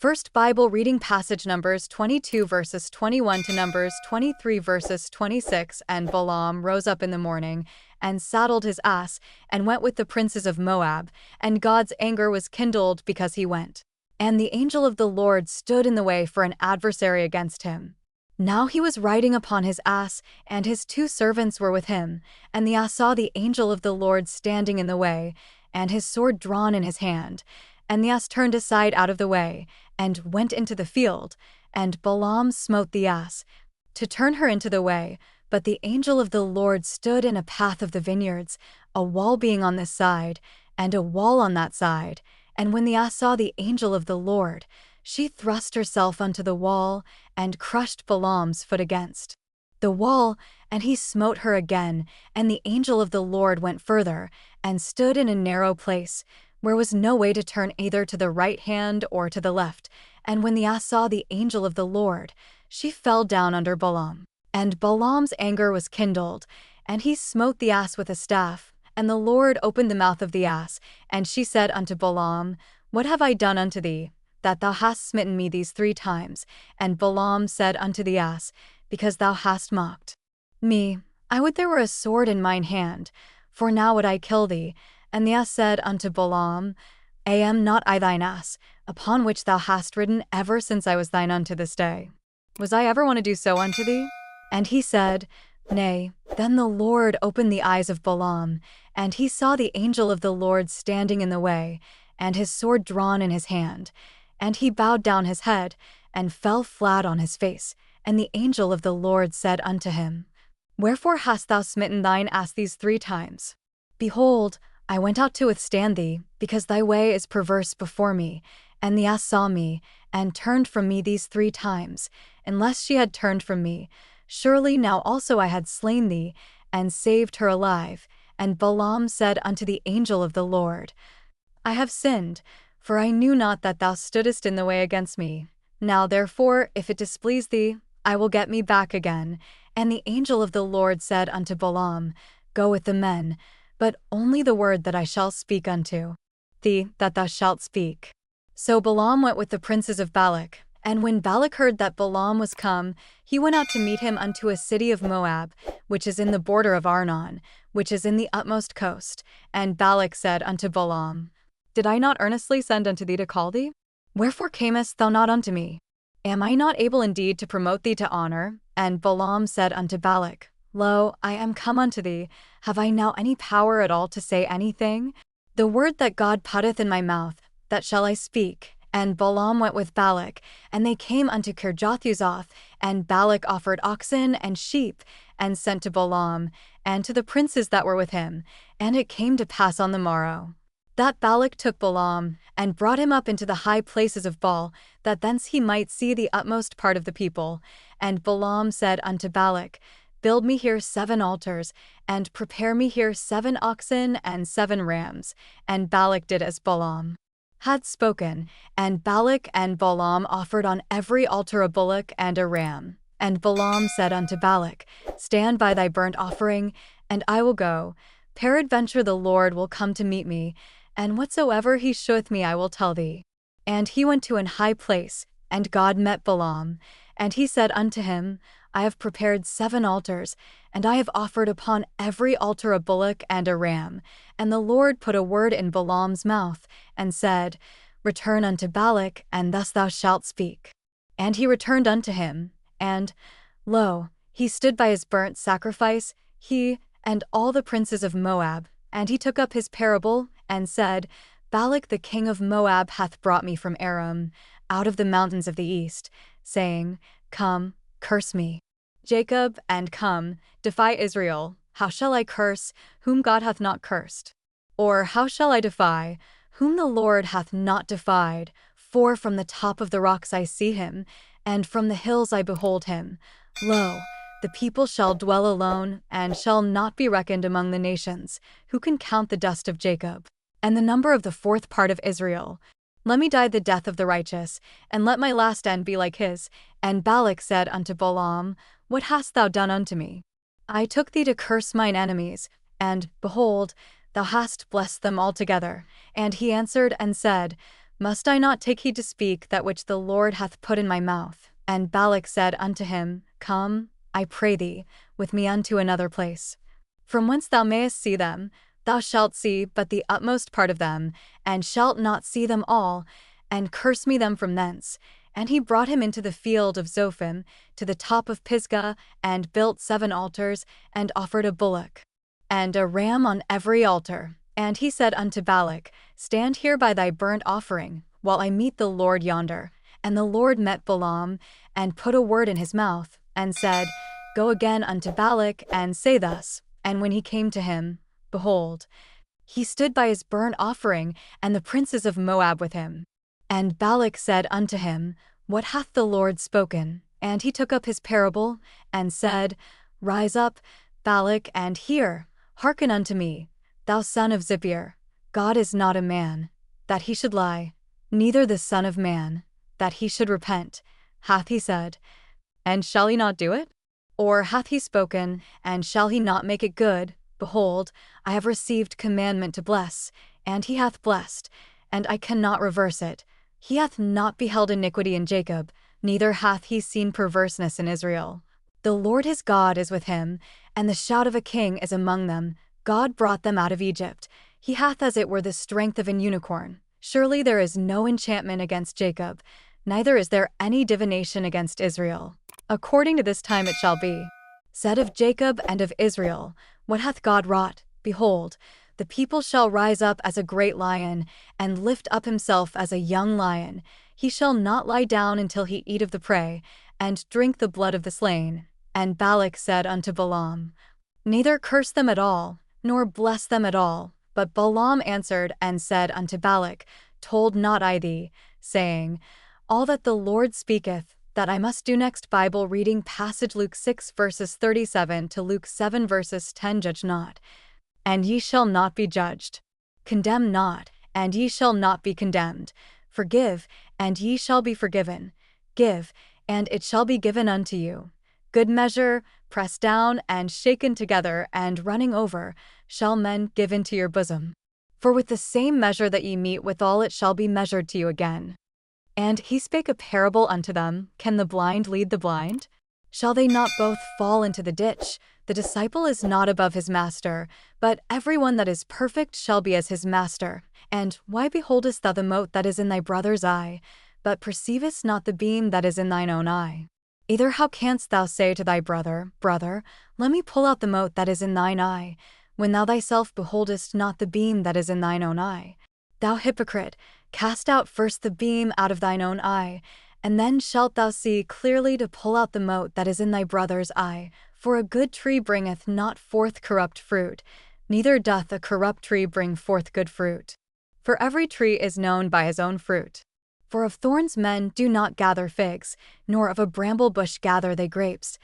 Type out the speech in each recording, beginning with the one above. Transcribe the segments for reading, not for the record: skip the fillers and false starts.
First Bible reading passage Numbers 22 verses 21 to Numbers 23 verses 26. And Balaam rose up in the morning, and saddled his ass, and went with the princes of Moab, and God's anger was kindled because he went. And the angel of the Lord stood in the way for an adversary against him. Now he was riding upon his ass, and his 2 servants were with him, and the ass saw the angel of the Lord standing in the way, and his sword drawn in his hand. And the ass turned aside out of the way, and went into the field, and Balaam smote the ass, to turn her into the way. But the angel of the Lord stood in a path of the vineyards, a wall being on this side, and a wall on that side. And when the ass saw the angel of the Lord, she thrust herself unto the wall, and crushed Balaam's foot against the wall, and he smote her again. And the angel of the Lord went further, and stood in a narrow place, where was no way to turn either to the right hand or to the left. And when the ass saw the angel of the Lord, she fell down under Balaam. And Balaam's anger was kindled, and he smote the ass with a staff. And the Lord opened the mouth of the ass, and she said unto Balaam, What have I done unto thee, that thou hast smitten me these 3 times? And Balaam said unto the ass, Because thou hast mocked me, I would there were a sword in mine hand, for now would I kill thee. And the ass said unto Balaam, Am not I thine ass, upon which thou hast ridden ever since I was thine unto this day? Was I ever one to do so unto thee? And he said, Nay. Then the Lord opened the eyes of Balaam, and he saw the angel of the Lord standing in the way, and his sword drawn in his hand. And he bowed down his head, and fell flat on his face. And the angel of the Lord said unto him, Wherefore hast thou smitten thine ass these 3 times? Behold, I went out to withstand thee, because thy way is perverse before me. And the ass saw me, and turned from me these 3 times. Unless she had turned from me, surely now also I had slain thee, and saved her alive. And Balaam said unto the angel of the Lord, I have sinned, for I knew not that thou stoodest in the way against me. Now therefore, if it displease thee, I will get me back again. And the angel of the Lord said unto Balaam, Go with the men, but only the word that I shall speak unto thee, that thou shalt speak. So Balaam went with the princes of Balak. And when Balak heard that Balaam was come, he went out to meet him unto a city of Moab, which is in the border of Arnon, which is in the utmost coast. And Balak said unto Balaam, Did I not earnestly send unto thee to call thee? Wherefore camest thou not unto me? Am I not able indeed to promote thee to honor? And Balaam said unto Balak, Lo, I am come unto thee. Have I now any power at all to say anything? The word that God putteth in my mouth, that shall I speak. And Balaam went with Balak, and they came unto Kirjathhuzoth. And Balak offered oxen and sheep, and sent to Balaam, and to the princes that were with him. And it came to pass on the morrow, that Balak took Balaam, and brought him up into the high places of Baal, that thence he might see the utmost part of the people. And Balaam said unto Balak, Build me here 7 altars, and prepare me here 7 oxen and 7 rams. And Balak did as Balaam had spoken. And Balak and Balaam offered on every altar a bullock and a ram. And Balaam said unto Balak, Stand by thy burnt offering, and I will go. Peradventure the Lord will come to meet me, and whatsoever he sheweth me I will tell thee. And he went to an high place, and God met Balaam. And he said unto him, I have prepared 7 altars, and I have offered upon every altar a bullock and a ram. And the Lord put a word in Balaam's mouth, and said, Return unto Balak, and thus thou shalt speak. And he returned unto him, and, lo, he stood by his burnt sacrifice, he and all the princes of Moab. And he took up his parable, and said, Balak the king of Moab hath brought me from Aram, out of the mountains of the east, saying, Come, curse me, Jacob, and come, defy Israel. How shall I curse, whom God hath not cursed? Or how shall I defy, whom the Lord hath not defied? For from the top of the rocks I see him, and from the hills I behold him. Lo, the people shall dwell alone, and shall not be reckoned among the nations. Who can count the dust of Jacob, and the number of the 4th part of Israel? Let me die the death of the righteous, and let my last end be like his. And Balak said unto Balaam, What hast thou done unto me? I took thee to curse mine enemies, and, behold, thou hast blessed them altogether. And he answered and said, Must I not take heed to speak that which the Lord hath put in my mouth? And Balak said unto him, Come, I pray thee, with me unto another place. From whence thou mayest see them, thou shalt see but the utmost part of them, and shalt not see them all, and curse me them from thence. And he brought him into the field of Zophim, to the top of Pisgah, and built 7 altars, and offered a bullock and a ram on every altar. And he said unto Balak, Stand here by thy burnt offering, while I meet the Lord yonder. And the Lord met Balaam, and put a word in his mouth, and said, Go again unto Balak, and say thus. And when he came to him, behold, he stood by his burnt offering, and the princes of Moab with him. And Balak said unto him, What hath the Lord spoken? And he took up his parable, and said, Rise up, Balak, and hear. Hearken unto me, thou son of Zippor. God is not a man, that he should lie, neither the Son of Man, that he should repent. Hath he said, and shall he not do it? Or hath he spoken, and shall he not make it good? Behold, I have received commandment to bless, and he hath blessed, and I cannot reverse it. He hath not beheld iniquity in Jacob, neither hath he seen perverseness in Israel. The Lord his God is with him, and the shout of a king is among them. God brought them out of Egypt. He hath as it were the strength of an unicorn. Surely there is no enchantment against Jacob, neither is there any divination against Israel. According to this time it shall be said of Jacob and of Israel, What hath God wrought? Behold, the people shall rise up as a great lion, and lift up himself as a young lion. He shall not lie down until he eat of the prey, and drink the blood of the slain. And Balak said unto Balaam, Neither curse them at all, nor bless them at all. But Balaam answered and said unto Balak, Told not I thee, saying, All that the Lord speaketh, that I must do next. Bible reading passage Luke 6 verses 37 to Luke 7 verses 10. Judge not, and ye shall not be judged. Condemn not, and ye shall not be condemned. Forgive, and ye shall be forgiven. Give, and it shall be given unto you. Good measure, pressed down, and shaken together, and running over, shall men give into your bosom. For with the same measure that ye mete withal it shall be measured to you again. And he spake a parable unto them, Can the blind lead the blind? Shall they not both fall into the ditch? The disciple is not above his master, but every one that is perfect shall be as his master. And why beholdest thou the mote that is in thy brother's eye, but perceivest not the beam that is in thine own eye? Either how canst thou say to thy brother, Brother, let me pull out the mote that is in thine eye, when thou thyself beholdest not the beam that is in thine own eye? Thou hypocrite, cast out first the beam out of thine own eye, and then shalt thou see clearly to pull out the mote that is in thy brother's eye. For a good tree bringeth not forth corrupt fruit, neither doth a corrupt tree bring forth good fruit. For every tree is known by his own fruit. For of thorns men do not gather figs, nor of a bramble bush gather they grapes.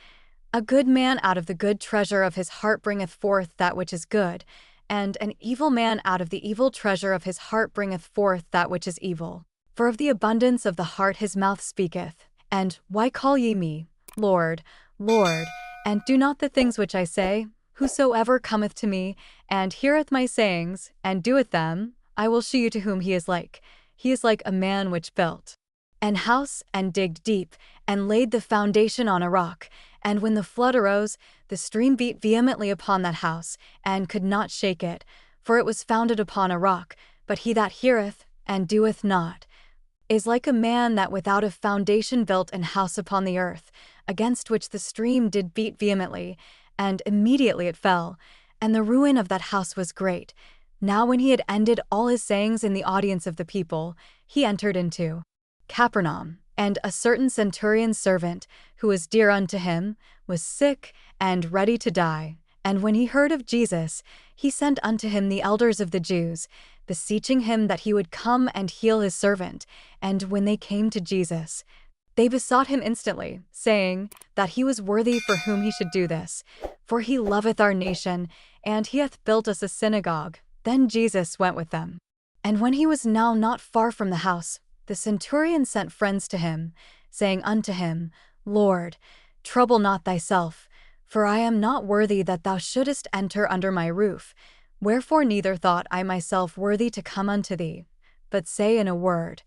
A good man out of the good treasure of his heart bringeth forth that which is good, and an evil man out of the evil treasure of his heart bringeth forth that which is evil. For of the abundance of the heart his mouth speaketh. And why call ye me, Lord, Lord, and do not the things which I say? Whosoever cometh to me, and heareth my sayings, and doeth them, I will shew you to whom he is like. He is like a man which built an house, and digged deep, and laid the foundation on a rock. And when the flood arose, the stream beat vehemently upon that house, and could not shake it, for it was founded upon a rock. But he that heareth, and doeth not, is like a man that without a foundation built an house upon the earth, against which the stream did beat vehemently, and immediately it fell, and the ruin of that house was great. Now when he had ended all his sayings in the audience of the people, he entered into Capernaum. And a certain centurion's servant, who was dear unto him, was sick and ready to die. And when he heard of Jesus, he sent unto him the elders of the Jews, beseeching him that he would come and heal his servant. And when they came to Jesus, they besought him instantly, saying, that he was worthy for whom he should do this. For he loveth our nation, and he hath built us a synagogue. Then Jesus went with them. And when he was now not far from the house, the centurion sent friends to him, saying unto him, Lord, trouble not thyself, for I am not worthy that thou shouldest enter under my roof. Wherefore neither thought I myself worthy to come unto thee, but say in a word,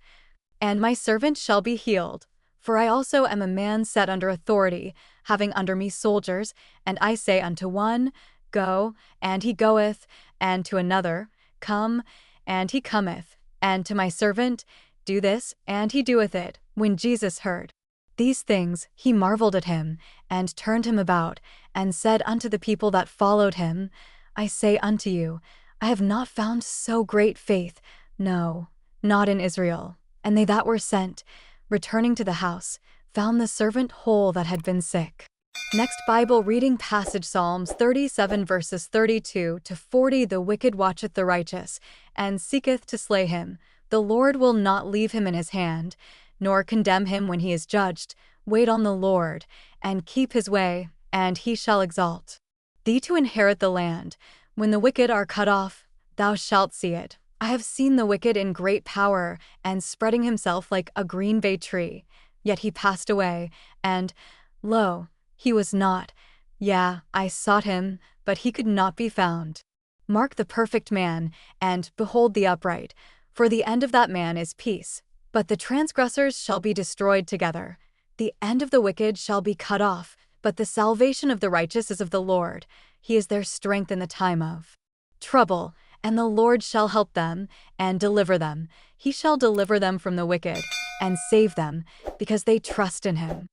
and my servant shall be healed. For I also am a man set under authority, having under me soldiers, and I say unto one, Go, and he goeth, and to another, Come, and he cometh, and to my servant, Do this, and he doeth it. When Jesus heard these things, he marveled at him, and turned him about, and said unto the people that followed him, I say unto you, I have not found so great faith, no, not in Israel. And they that were sent, returning to the house, found the servant whole that had been sick. Next Bible reading passage, Psalms 37 verses 32 to 40. The wicked watcheth the righteous, and seeketh to slay him. The Lord will not leave him in his hand, nor condemn him when he is judged. Wait on the Lord, and keep his way, and he shall exalt thee to inherit the land. When the wicked are cut off, thou shalt see it. I have seen the wicked in great power, and spreading himself like a green bay tree. Yet he passed away, and, lo, he was not. Yea, I sought him, but he could not be found. Mark the perfect man, and behold the upright, for the end of that man is peace. But the transgressors shall be destroyed together. The end of the wicked shall be cut off, but the salvation of the righteous is of the Lord. He is their strength in the time of trouble. And the Lord shall help them, and deliver them. He shall deliver them from the wicked, and save them, because they trust in him.